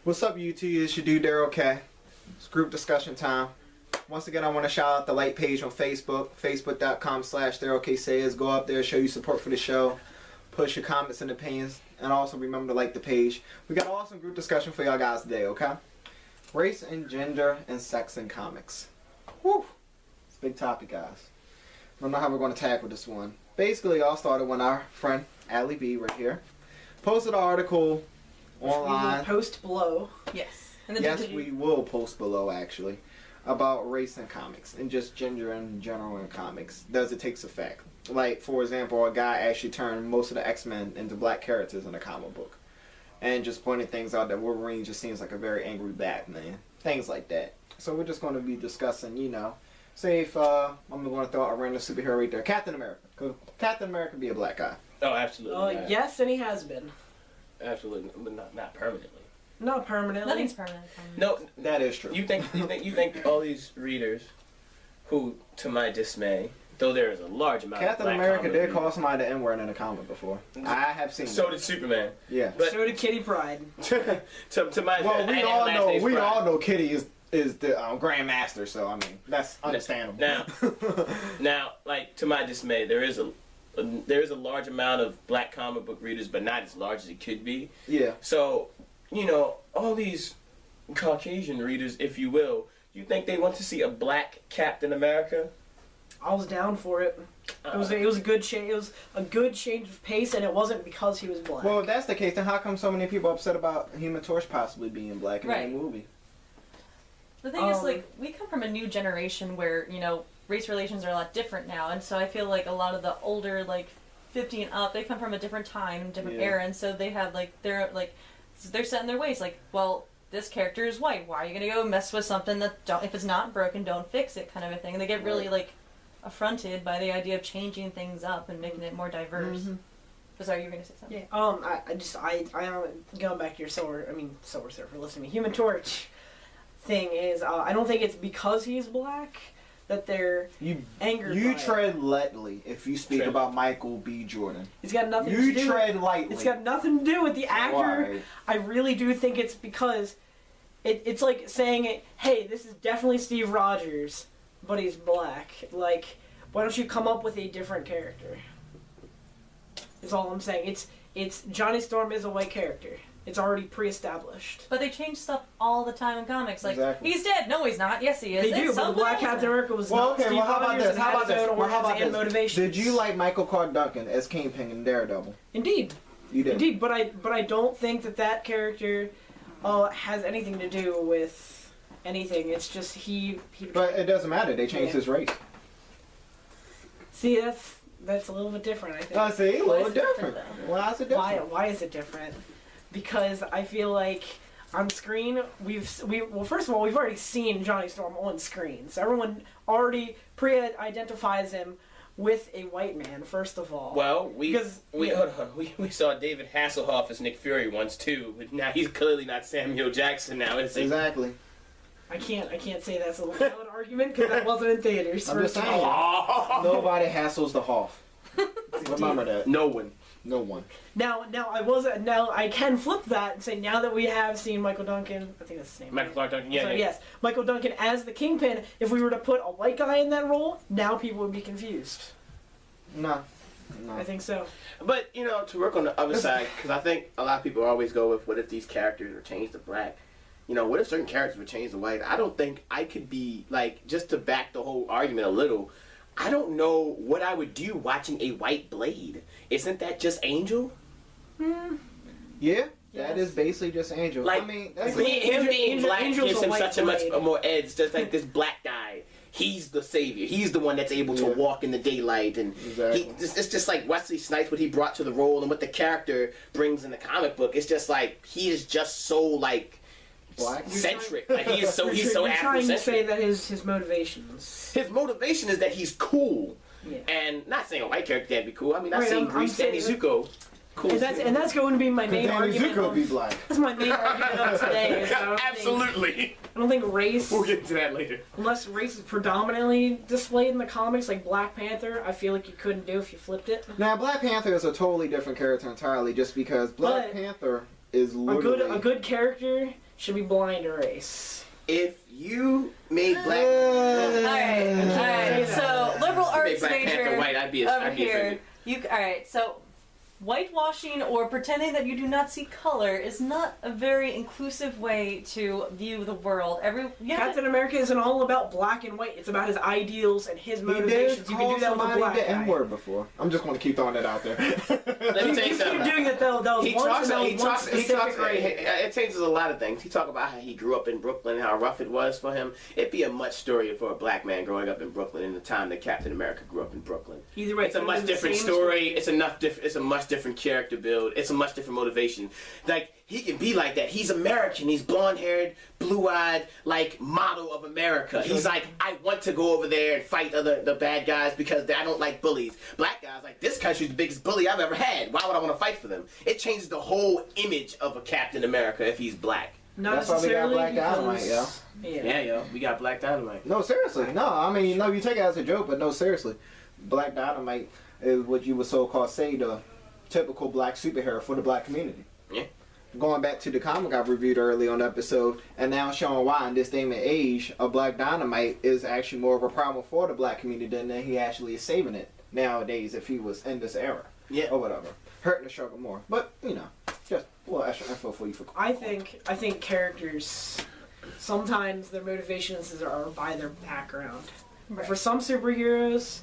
What's up, YouTube? It's your dude Darryl K. It's group discussion time. Once again, I want to shout out the like page on Facebook, facebook.com/DarrylKSays. Go up there, show you support for the show, push your comments and opinions, and also remember to like the page. We got an awesome group discussion for y'all guys today, okay? Race and gender and sex in comics. Whew! It's a big topic, guys. I don't know how we're going to tackle this one. Basically, it all started when our friend, Allie B, right here, posted an article online. We will post below. Yes. Yes, we will post below, actually, about race in comics and just gender in general in comics. Does it take effect? Like, for example, a guy actually turned most of the X-Men into black characters in a comic book. And just pointing things out that Wolverine just seems like a very angry Batman. Things like that. So we're just going to be discussing, you know, say if I'm going to throw out a random superhero right there, Captain America. Could Captain America be a black guy? Oh, absolutely. Yes, and he has been. Absolutely, but not permanently. Not permanently. Nothing's permanent. No, that is true. You think all these readers, who, to my dismay, though there is a large amount Captain of America did call somebody the N-word in a comic before. I have seen. So did Superman. Yeah. But so did Kitty Pryde. to my well, we all know Kitty is the Grandmaster, so I mean that's understandable. Now, like, to my dismay, there is a large amount of black comic book readers, but not as large as it could be. Yeah. So, you know, all these Caucasian readers, if you will, you think they want to see a black Captain America? I was down for it. It was a good change. It was a good change of pace, and it wasn't because he was black. Well, if that's the case, then how come so many people are upset about Human Torch possibly being black in Right. the movie? The thing is, like, we come from a new generation where, you know, race relations are a lot different now, and so I feel like a lot of the older, like, 50 and up, they come from a different time, different era, and so they have, like, they're set in their ways, like, well, this character is white, why are you gonna go mess with something that, if it's not broken, don't fix it, kind of a thing, and they get really, like, affronted by the idea of changing things up and making it more diverse. Sorry, you were gonna say something? Yeah, I going back to your Silver Surfer, listen to me, Human Torch thing is, I don't think it's because he's black that they're angered by You tread lightly if you speak about Michael B. Jordan. It's got nothing to do. You tread lightly. It's got nothing to do with the actor. Why? I really do think it's because it's like saying, hey, this is definitely Steve Rogers, but he's black. Like, why don't you come up with a different character? Is all I'm saying. It's Johnny Storm is a white character. It's already pre-established. But they change stuff all the time in comics. Like, exactly. He's dead. No, he's not. Yes, he is. They do, but the Black Captain America was not Steve Rogers. How about this? Motivations. Did you like Michael Clark Duncan as Kingpin in Daredevil? Indeed. You did. Indeed, but I don't think that character has anything to do with anything. It's just he But it doesn't matter. They changed his race. See, that's a little bit different, I think. See, a little different. Why is it different? Why is it different? Because I feel like on screen well, first of all, we've already seen Johnny Storm on screen, so everyone already pre-identifies him with a white man. First of all, well, we saw David Hasselhoff as Nick Fury once too, but now he's clearly not Samuel Jackson now, is he? Exactly. I can't say that's a valid argument because that wasn't in theaters. I'm just saying. Nobody hassles the Hoff. Remember that. No one. No one. Now I can flip that and say now that we have seen Michael Duncan, I think that's his name. Michael Clark Duncan, yeah. Yes, Michael Duncan as the Kingpin. If we were to put a white guy in that role, now people would be confused. No. I think so. But you know, to work on the other side, because I think a lot of people always go with, what if these characters were changed to black? You know, what if certain characters were changed to white? I don't think I could be like, just to back the whole argument a little. I don't know what I would do watching a white Blade. Isn't that just Angel? Yeah, that is basically just Angel. Like, I mean, that's him being black Angel's gives a him white such a much Blade. more edge. Just like this black guy, he's the savior. He's the one that's able to walk in the daylight, and it's just like Wesley Snipes, what he brought to the role and what the character brings in the comic book. It's just like he is just so like black centric. Like he's so You're trying to say Afrocentric. that his motivations. His motivation is that he's cool. Yeah. And not saying a white character can't be cool. I mean, I've Right, seen I'm Grease, saying Danny Zuko. Cool. And that's going to be my main Danny argument. Zuko be black. That's my main argument of today. Is Absolutely. I don't think race. We'll get to that later. Unless race is predominantly displayed in the comics, like Black Panther, I feel like you couldn't do if you flipped it. Now, Black Panther is a totally different character entirely, just because Black Panther is literally a good character should be blind to race. If you made black, Alright. So, liberal arts Black Panther major white, I'd be over here. offended. Alright, so whitewashing or pretending that you do not see color is not a very inclusive way to view the world. Captain America isn't all about black and white. It's about his ideals and his motivations. You can do that with a black the guy. N-word before. I'm just going to keep throwing that out there. Let me tell you Keep something. doing it though. That was one specific rating. It changes a lot of things. He talk about how he grew up in Brooklyn, how rough it was for him. It'd be a much story for a black man growing up in Brooklyn in the time that Captain America grew up in Brooklyn. Either way, It's a much different story. It's a much different character build. It's a much different motivation. Like, he can be like that. He's American. He's blonde-haired, blue-eyed, like, model of America. He's like, I want to go over there and fight the bad guys because I don't like bullies. Black guys, like, this country's the biggest bully I've ever had. Why would I want to fight for them? It changes the whole image of a Captain America if he's black. Not That's why we got necessarily Black Dynamite, because- Yeah, yo. We got Black Dynamite. No, seriously. No, I mean, no, you take it as a joke, but no, seriously. Black Dynamite is what you would so-called say the typical black superhero for the black community. Yeah. Going back to the comic I reviewed early on the episode, and now showing why in this day and age, a Black Dynamite is actually more of a problem for the black community than he actually is saving it nowadays if he was in this era. Yeah. Or whatever. Hurting the struggle more. But, just a little extra info for you. I think characters, sometimes their motivations are by their background. Right. For some superheroes,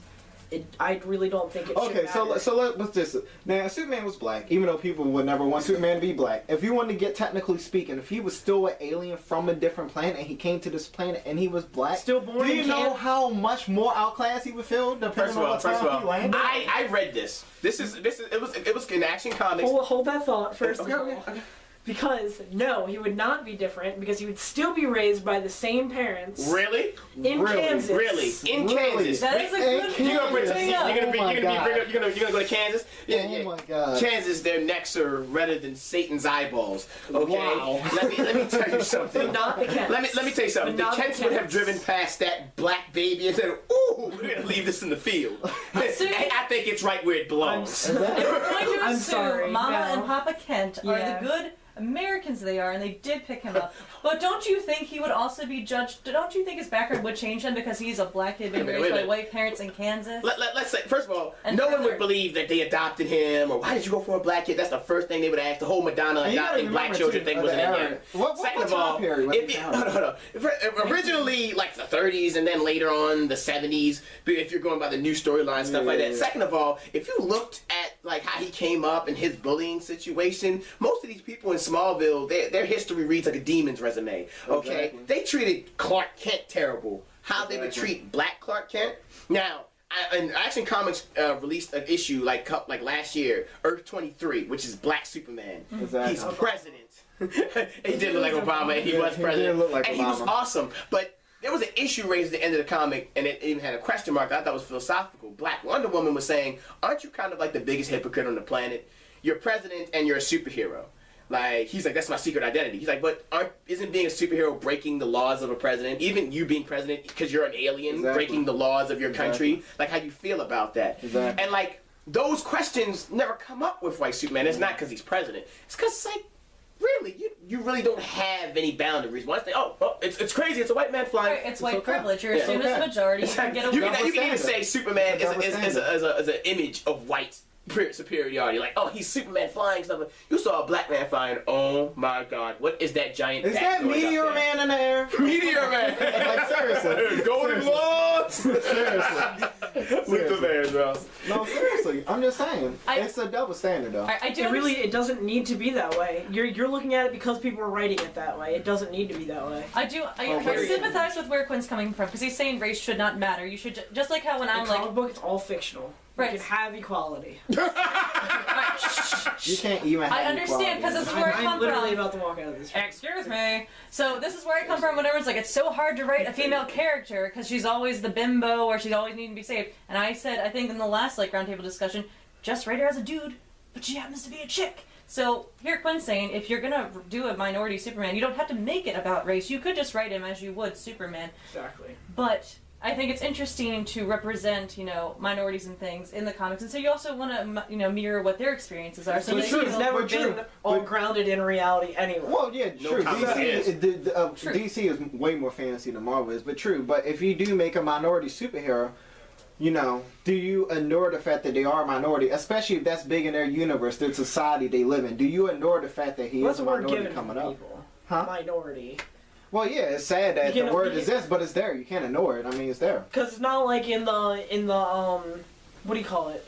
I really don't think it should Okay, matter. so let's this. Now, Superman was black, even though people would never want Superman to be black. If you wanted to get technically speaking, if he was still an alien from a different planet and he came to this planet and he was black, Still born do in you know how much more outclassed he would feel depending on what time he landed? I read this. It was in Action Comics. Hold that thought first Okay, of all. okay. Because, no, he would not be different because he would still be raised by the same parents Really? in Kansas. Really? In Kansas? That is a good You're gonna point to bring up. you're gonna go to Kansas? Oh my God. Kansas, their necks are redder than Satan's eyeballs. Okay. Wow. Let me tell you something. But not the Kents. Let me tell you something. But The not Kents the would have Kents. driven past that black baby and said, "Ooh, we're gonna leave this in the field." I think it's right where it belongs. If we're going to I'm assume sorry, Mama no. and Papa Kent are Yeah. the good Americans they are, and they did pick him up. But don't you think he would also be judged? Don't you think his background would change him because he's a black kid being Wait a raised by minute. white parents in Kansas? Let's say, first of all, And no one further- would believe that they adopted him, or why did you go for a black kid? That's the first thing they would ask. The whole Madonna And you gotta adopting black remember, children too, thing the wasn't in era. there. What Second of time all, period was if it it, down? hold on. Originally, like the 30s, and then later on the 70s, if you're going by the new storyline, stuff like that. Yeah. Second of all, if you looked at like how he came up and his bullying situation, most of these people in Smallville, their history reads like a demon's resume. Okay, Exactly. they treated Clark Kent terrible. How they would Exactly. treat Black Clark Kent. Now, and Action Comics released an issue like last year, Earth 23, which is Black Superman. Exactly. He's president. He did look like Obama, and he was he president, did look like and he was Obama. awesome. But there was an issue raised at the end of the comic, and it even had a question mark that I thought was philosophical. Black Wonder Woman was saying, "Aren't you kind of like the biggest hypocrite on the planet? You're president and you're a superhero." Like, he's like, that's my secret identity. He's like, but isn't being a superhero breaking the laws of a president? Even you being president, because you're an alien, Exactly. breaking the laws of your country? Exactly. Like, how do you feel about that? Exactly. And, like, those questions never come up with white Superman. It's not because he's president. It's because, it's like, really, you really don't have any boundaries. Once they, it's crazy. It's a white man flying. Right, it's white okay. privilege. You're Yeah. assumed as the Okay. majority. You can get away. You can even standard. say Superman It's a double is an image of white superiority. Like, oh, he's Superman flying stuff. You saw a black man flying. Oh my God, what is that giant? Is bat that going up Meteor there? Man in the air? Meteor Man. Like, seriously. Golden Globes. Seriously. With the man, bro. No, seriously. I'm just saying. It's a double standard, though. I do It doesn't need to be that way. You're looking at it because people are writing it that way. It doesn't need to be that way. I period. sympathize with where Quinn's coming from because he's saying race should not matter. You should just like how when In I'm a like, comic book, it's all fictional. Right. You can have equality. You can't even have I understand because this is where I I'm come literally from. about to walk out of this room. Excuse me. So this is where I come from when everyone's like, it's so hard to write a female character because she's always the bimbo or she's always needing to be saved. And I said, I think in the last like roundtable discussion, just write her as a dude, but she happens to be a chick. So here Quinn's saying, if you're gonna do a minority Superman, you don't have to make it about race. You could just write him as you would Superman. Exactly. But I think it's interesting to represent, minorities and things in the comics, and so you also want to, mirror what their experiences are. So DC has never been all grounded in reality anyway. Well, yeah, true. DC is way more fantasy than Marvel is, but true. But if you do make a minority superhero, do you ignore the fact that they are a minority, especially if that's big in their universe, their society they live in? Do you ignore the fact that he is a minority coming up? Huh? Minority. Well, yeah, it's sad that the word exists, but it's there. You can't ignore it. I mean, it's there. Because it's not like in the what do you call it?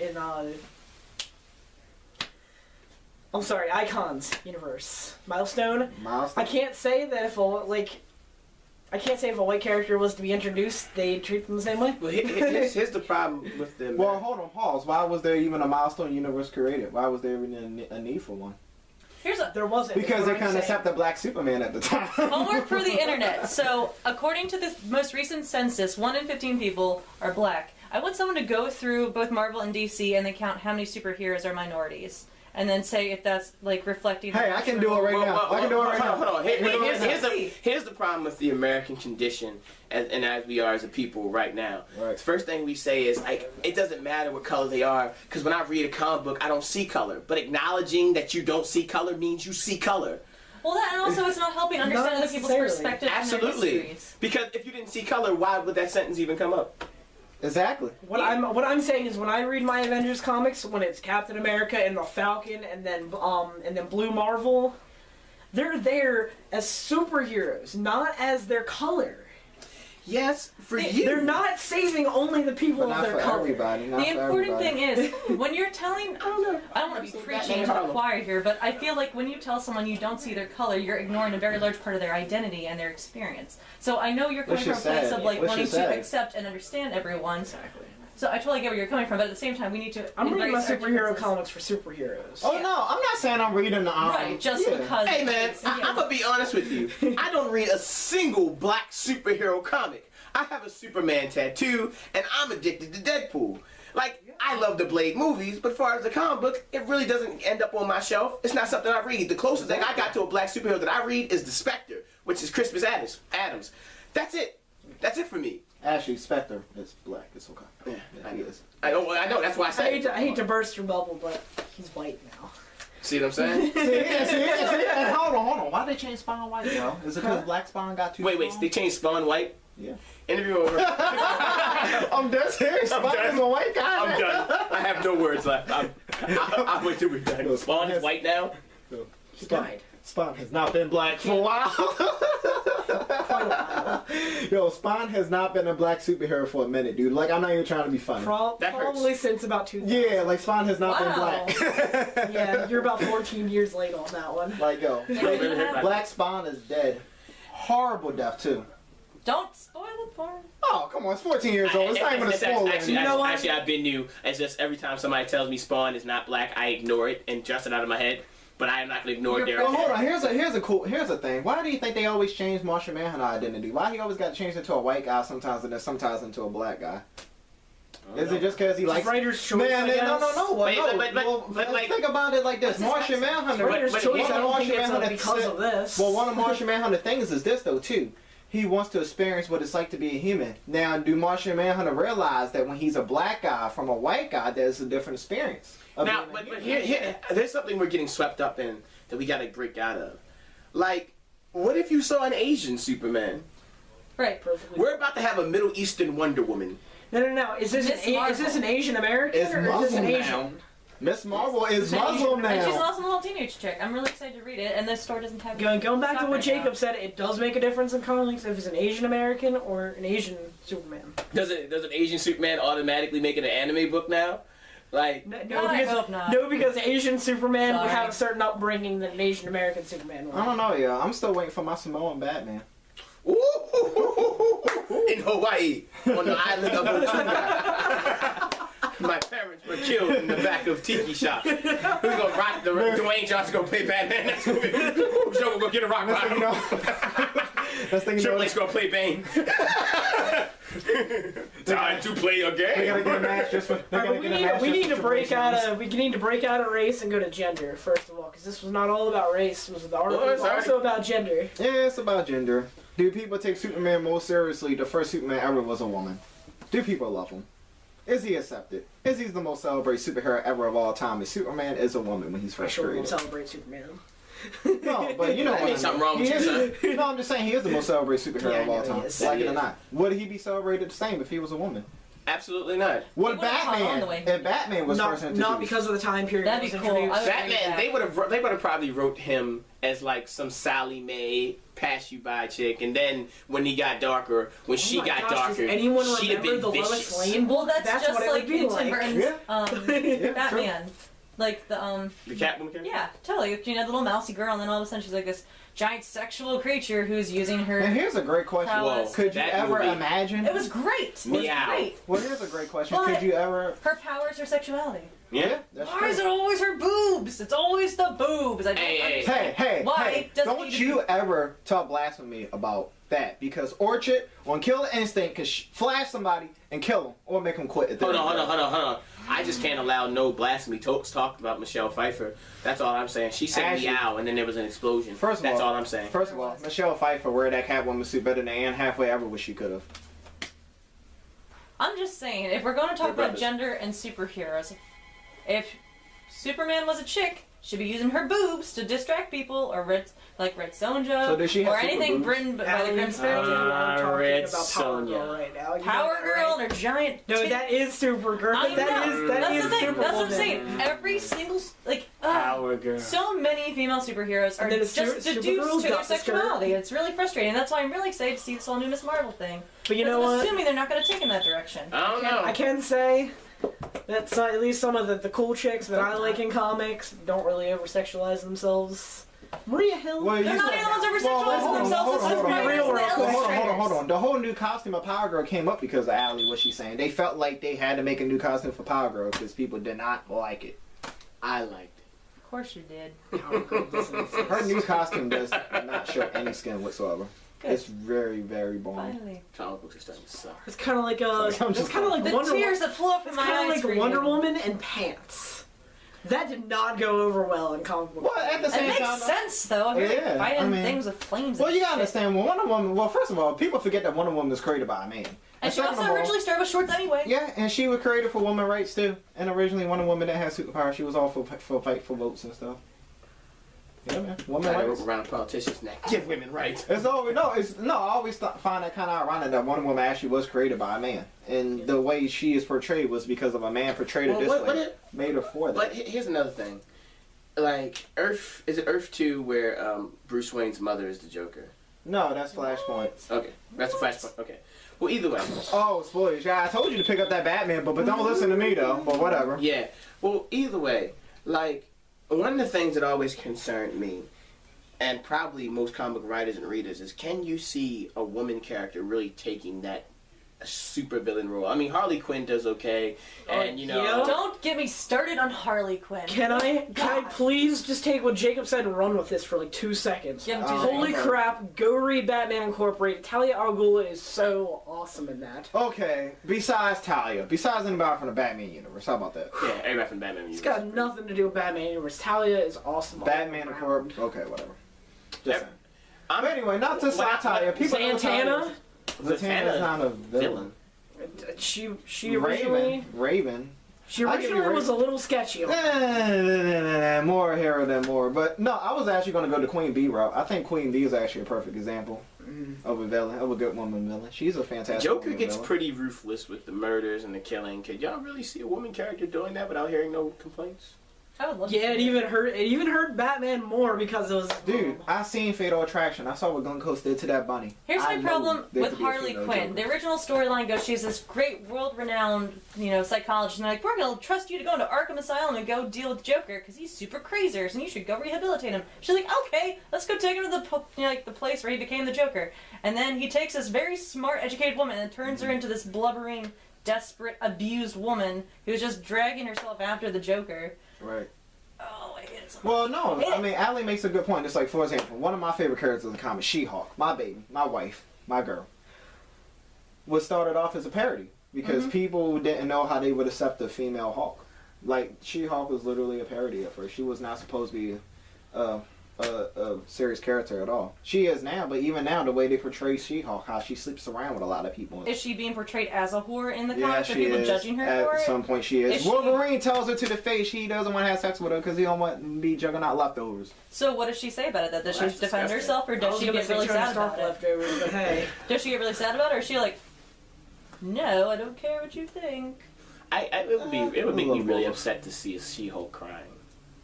I'm sorry, Icons universe. Milestone. I can't say that if a white character was to be introduced, they'd treat them the same way. Well, here's the problem with them. Well, hold on, pause. Why was there even a Milestone universe created? Why was there even a need for one? There wasn't. Because they couldn't accept the black Superman at the time. Homework for the internet. So, according to this most recent census, 1 in 15 people are black. I want someone to go through both Marvel and DC and then count how many superheroes are minorities. And then say if that's, reflecting... Hey, I can do it right now. I can do it right now. Hold on. Here's the problem with the American condition, and as we are as a people right now. Right. The first thing we say is, it doesn't matter what color they are, because when I read a comic book, I don't see color. But acknowledging that you don't see color means you see color. Well, and also it's not helping understand other people's perspective and their Absolutely. histories. Because if you didn't see color, why would that sentence even come up? Exactly. What I'm saying is when I read my Avengers comics, when it's Captain America and the Falcon and then Blue Marvel, they're there as superheroes, not as their color. Yes, for you. They're not saving only the people of their color. The important thing is, when you're telling... I don't want to be preaching to the choir here, but I feel like when you tell someone you don't see their color, you're ignoring a very large part of their identity and their experience. So I know you're coming from a place of wanting to accept and understand everyone. Exactly. So I totally get where you're coming from, but at the same time, we need to. I'm reading my superhero comics for superheroes. Oh no, I'm not saying I'm reading the right, just because. Hey man, I'm gonna be honest with you. I don't read a single black superhero comic. I have a Superman tattoo, and I'm addicted to Deadpool. I love the Blade movies, but as far as the comic book, it really doesn't end up on my shelf. It's not something I read. The closest thing I got to a black superhero that I read is the Spectre, which is Christmas Adams. That's it. That's it for me. Actually, Spectre is black. It's okay. Yeah, I know. That's why I say. I hate to burst your bubble, but he's white now. See what I'm saying? see. Hold on. Why they change Spawn white, though? Is it because Black Spawn got too Wait, they changed Spawn white? Yeah. Interview over. I'm dead serious. Spawn is a white guy. I'm done. I have no words left. I'll wait till we're done. Spawn is white now? He died. Spawn has not been black for a while. Yo, Spawn has not been a black superhero for a minute, dude. I'm not even trying to be funny. Probably since about 2000. Yeah, Spawn has not been black. Yeah, you're about 14 years late on that one. Black Spawn is dead. Horrible death, too. Don't spoil it for him. Oh, come on. It's 14 years old. It's not even a spoiler. Actually, I've been new. It's just every time somebody tells me Spawn is not black, I ignore it and adjust it out of my head. But I am not going to ignore Darryl. Well, hold on. Here's a thing. Why do you think they always change Martian Manhunter identity? Why he always got to change into a white guy sometimes and then sometimes into a black guy? Is it just because he likes writer's choice? Man, no. But think about it like this: Martian Manhunter. Writer's choice. I don't think it's because of this. Well, one of Martian Manhunter things is this though too. He wants to experience what it's like to be a human. Now, do Martian Manhunter realize that when he's a black guy from a white guy, there's a different experience? Now, but here, there's something we're getting swept up in that we got to break out of. What if you saw an Asian Superman? Right. Perfectly. We're about to have a Middle Eastern Wonder Woman. No. Is this an Asian American or is this an Asian? Miss Marvel is Muslim now. And she's an awesome little teenage chick. I'm really excited to read it, and this store doesn't have it. Going back to what Jacob said, it does make a difference in comics if it's an Asian American or an Asian Superman. Does an Asian Superman automatically make it an anime book now? I hope not. No, because Asian Superman would have a certain upbringing than an Asian American Superman would. I don't know, yo. I'm still waiting for my Samoan Batman. Ooh, in Hawaii, on the island of Otunga. My parents were killed in the back of Tiki Shop. Who's gonna rock Dwayne Johnson gonna play Batman next week? Who's gonna go get a rock bottom? That's thinking Triple H gonna play Bane. Time to play a game. They gotta get a match just for. We need to break out of race and go to gender first of all, because this was not all about race. It was also about gender. Yeah, it's about gender. Do people take Superman most seriously? The first Superman ever was a woman. Do people love him? Is he accepted? Is he the most celebrated superhero ever of all time? Is Superman is a woman when he's I first sure created? won't celebrate Superman. No, but you know That what ain't I mean. something wrong with you, son. No, I'm just saying he is the most celebrated superhero Yeah, of all I know he time. is. Like it He or is. not. Would he be celebrated the same if he was a woman? Absolutely not. Would He would've caught on the way Batman, he if Batman was first introduced? Not because of the time period. That'd it was be cool. introduced. Yeah. Batman, they would have probably wrote him as like some Sally Mae pass you by chick, and then when he got darker, when she Oh my got gosh, darker, does anyone she'd have remember been the vicious. Lois Lane? Well, that's That's just what it like would be in like. Tim Burton's Yeah, Batman. Like the The Catwoman character. Yeah, totally. You know, the little mousy girl, and then all of a sudden she's like this giant sexual creature who's using her. And here's a great question. Prowess. Could you That ever movie. imagine? It was great. It was Meow. great. Well, here's a great question. But- Could you ever? Her powers are sexuality. Yeah. That's Why true. is it always her boobs? It's always the boobs. I don't Hey, understand. Hey, Why does it don't need to you ever talk blasphemy about that, because Orchard on Killer Instinct could flash somebody and kill them or make them quit. At the Hold end on. of the day. I just can't allow no blasphemy talks talked about Michelle Pfeiffer. That's all I'm saying. She said Actually- meow, and then there was an explosion. First of That's all- all I'm saying. First of all, Michelle Pfeiffer wear that Catwoman suit better than Anne Hathaway ever wish she could have. I'm just saying, if we're going to talk They're about brothers. gender and superheroes, if Superman was a chick, she'd be using her boobs to distract people, or Red Sonja, So does she have or super anything boobs? written by the Allie, Grimm's fairy tale. I'm talking Red about Power Sonja. Girl right now. You know Power that, Girl right? and her giant. No, tit- that is Supergirl. I know. That is That's the thing. Superwoman. That's what I'm saying. Every single Power girl. so many female superheroes are And then just Supergirl's deduced to their got the skirt. sexuality. It's really frustrating. That's why I'm really excited to see this whole new Miss Marvel thing. But you know Because I'm what? assuming they're not going to take in that direction. I don't know. I can say that at least some of the cool chicks that I like in comics don't really over-sexualize themselves. Maria Hill. Well, They're you not said- even the ones Well, over-sexualizing hold on, themselves. hold It's on, just hold on, writers real and real the quick. illustrators. Hold on. The whole new costume of Power Girl came up because of Allie, what she's saying. They felt like they had to make a new costume for Power Girl because people did not like it. I liked it. Of course you did. Power Girl doesn't exist. Her new costume does not show any skin whatsoever. Good. It's very, very boring. Finally. Comic books are starting to suck. It's kind of like I'm it's just- kind of like The Wonder tears Woman. that flew up from It's my kind eyes. of like for you. Wonder Woman and pants. That did not go over well in comic book. Well, at the It same makes time, sense though. If you're Yeah, fighting I mean- things with flames. well, and you gotta shit. understand. When Wonder Woman, well, first of all, people forget that Wonder Woman was created by a man. And she second also of all- originally started with shorts anyway. Yeah, and she was created for women's rights too. And originally, Wonder Woman that had superpowers, she was all for fight for votes and stuff. Yeah, man, women's Trying to rights. rope around politicians' neck. Give women rights. It's always I always find that kind of ironic that Wonder Woman actually was created by a man, and the way she is portrayed was because of a man portrayed her Well, this what way, it- made her for that. But here's another thing. Like, is it Earth 2 where Bruce Wayne's mother is the Joker? No, that's Flashpoint. Okay. That's a flashpoint. Okay. Well, either way. Oh, spoilers! Yeah, I told you to pick up that Batman, but don't listen to me though. But whatever. Yeah. Well, either way, like, one of the things that always concerned me, and probably most comic writers and readers, is can you see a woman character really taking that super villain role? I mean, Harley Quinn does okay, and you know. yeah. Don't get me started on Harley Quinn. Can I God. please just take what Jacob said and run with this for like 2 seconds? Give him 2 Holy seconds. crap, go read Batman Incorporated. Talia al Ghul is so awesome in that. Okay. Besides Talia, besides anybody from the Batman universe, how about that? Yeah, everybody from Batman. It's got nothing to do with Batman Universe. Talia is awesome. all Batman around. Incorporated. Okay, whatever. Just saying. I'm But anyway, not to side Talia. People know Santana? Zatanna's not a villain. She originally Raven. she I give you originally was a Raven. little sketchy. More hero than more. But no, I was actually going to go the Queen Bee route. I think Queen Bee is actually a perfect example of a villain, of a good woman villain. She's a fantastic Joker woman gets villain. pretty ruthless with the murders and the killing. Could y'all really see a woman character doing that without hearing no complaints? I would love Yeah, to. it even hurt Batman more because it was Dude, I seen Fatal Attraction. I saw what Glenn Close did to that bunny. Here's I my know problem there with could be a Harley female Quinn. Joker. The original storyline goes, she's this great world-renowned, psychologist, and they're like, we're gonna trust you to go into Arkham Asylum and go deal with Joker because he's super crazier, and you should go rehabilitate him. She's like, okay, let's go take him to the place where he became the Joker. And then he takes this very smart, educated woman and turns her into this blubbering, desperate, abused woman who's just dragging herself after the Joker. Right. Oh, handsome. Well, no, I mean, Allie makes a good point. It's like, for example, one of my favorite characters in the comics, She-Hulk, my baby, my wife, my girl, was started off as a parody because people didn't know how they would accept a female Hulk. Like, She-Hulk was literally a parody at first. She was not supposed to be a serious character at all. She is now, but even now, the way they portray She-Hulk, how she sleeps around with a lot of people. Is she being portrayed as a whore in the Yeah, comics? Are she people is. judging her for At it? some point, she is. Is she- Wolverine tells her to the face he doesn't want to have sex with her because he don't want to be Juggernaut leftovers. So what does she say about it? That does she That's defend disgusting. herself, or does she get really sad about it? Leftovers, but hey. Does she get really sad about it, or is she like, no, I don't care what you think? It would make me really upset to see a She-Hulk crying.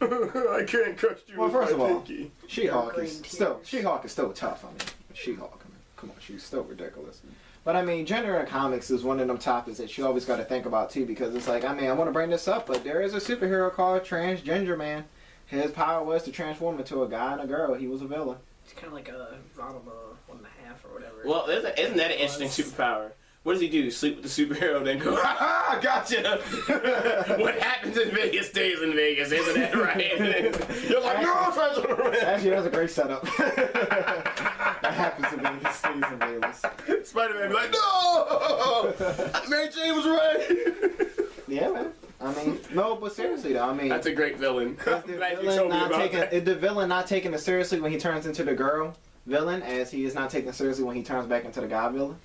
I can't catch you Well, with first my of all, pinky. She-Hulk Green is tears. still tough. I mean, She-Hulk. I mean, come on, she's still ridiculous. But I mean, gender in comics is one of them topics that you always got to think about too, because it's like, I mean, I want to bring this up, but there is a superhero called Transgender Man. His power was to transform into a guy and a girl. He was a villain. It's kind of like a Ranma 1.5 or whatever. Well, isn't that an interesting superpower? What does he do? Sleep with the superhero, then go, ha ha, gotcha! What happens in Vegas stays in Vegas, isn't that right? You're like, no, Transgender Man! Actually, that's a great setup. That happens to be his stays in Vegas. Spider-Man be like, no! Mary Jane was right! Yeah, man. I mean, no, but seriously though, I mean, That's a great villain. is I'm the glad you villain told me not about taking that. is the villain not taking it seriously when he turns into the girl villain, as he is not taken it seriously when he turns back into the guy villain?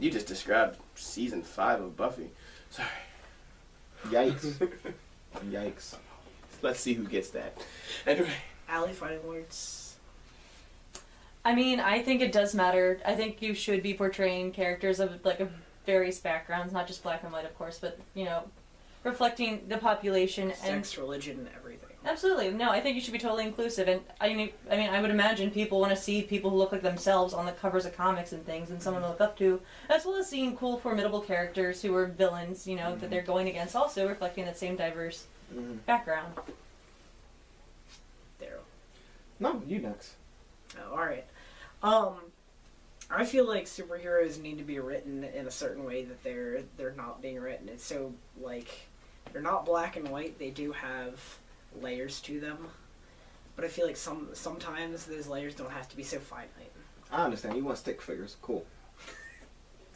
You just described season 5 of Buffy. Sorry. Yikes! Yikes! Let's see who gets that. Anyway. Alley fighting words. I mean, I think it does matter. I think you should be portraying characters of like various backgrounds, not just black and white, of course, but you know, reflecting the population and Sex, religion, and everything. absolutely. No, I think you should be totally inclusive, and I mean, I would imagine people want to see people who look like themselves on the covers of comics and things, and someone to look up to, as well as seeing cool, formidable characters who are villains, you know, that they're going against, also reflecting that same diverse background. Darryl. No, you next. Oh, alright. I feel like superheroes need to be written in a certain way that they're not being written. It's so, like, they're not black and white. They do have layers to them. But I feel like sometimes those layers don't have to be so finite. I understand. You want stick figures? Cool.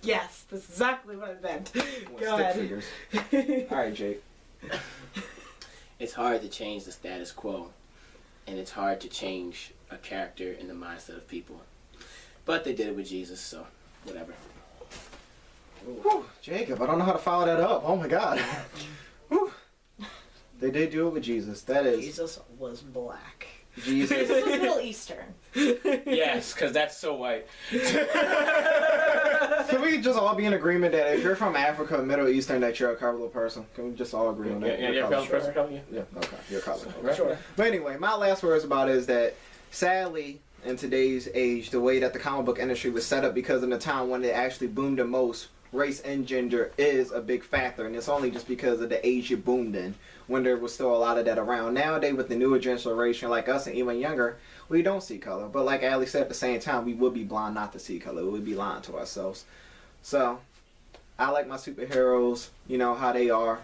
Yes, that's exactly what I meant. You want Go stick ahead. figures? All right, Jake. It's hard to change the status quo, and it's hard to change a character in the mindset of people. But they did it with Jesus, so whatever. Whew, Jacob, I don't know how to follow that up. Oh my God. Whew. They did do it with Jesus. That is Jesus was black. Jesus. This was Middle Eastern. Yes, because that's so white. Can we just all be in agreement that if you're from Africa, Middle Eastern, that you're a colourful person? Can we just all agree on that? Yeah, You're fellow colourful. person, fellow, yeah. Yeah, okay. You're colourful. Right. Sure. But anyway, my last words about it is that, sadly, in today's age, the way that the comic book industry was set up, because in the time when it actually boomed the most, race and gender is a big factor, and it's only just because of the age it boomed in, when there was still a lot of that around. Nowadays, with the newer generation like us and even younger, we don't see color. But like Ali said, at the same time, we would be blind not to see color. We would be lying to ourselves. So, I like my superheroes, you know, how they are.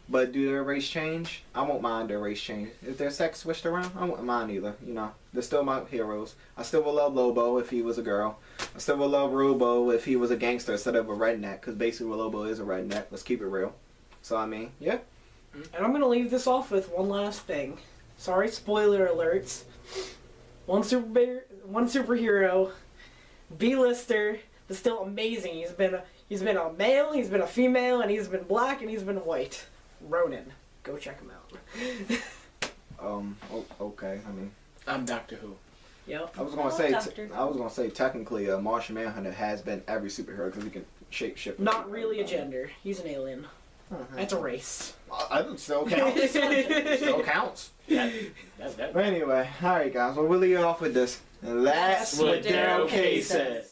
But do their race change? I won't mind their race change. If their sex switched around, I won't mind either, you know. They're still my heroes. I still would love Lobo if he was a girl. I still would love Robo if he was a gangster instead of a redneck, because basically Lobo is a redneck. Let's keep it real. So, I mean, yeah. And I'm gonna leave this off with one last thing. Sorry, spoiler alerts. One superhero, B-lister, but still amazing. He's been a male, he's been a female, and he's been black, and he's been white. Ronan. Go check him out. Okay. I mean, I'm Doctor Who. Yep. I was gonna say technically, Martian Manhunter has been every superhero because he can shape shift. Not really a gender. He's an alien. That's a race. It still counts. Still counts. That. But anyway, all right, guys. Well, we'll leave you off with this. And that's What what Darryl Darryl K K says.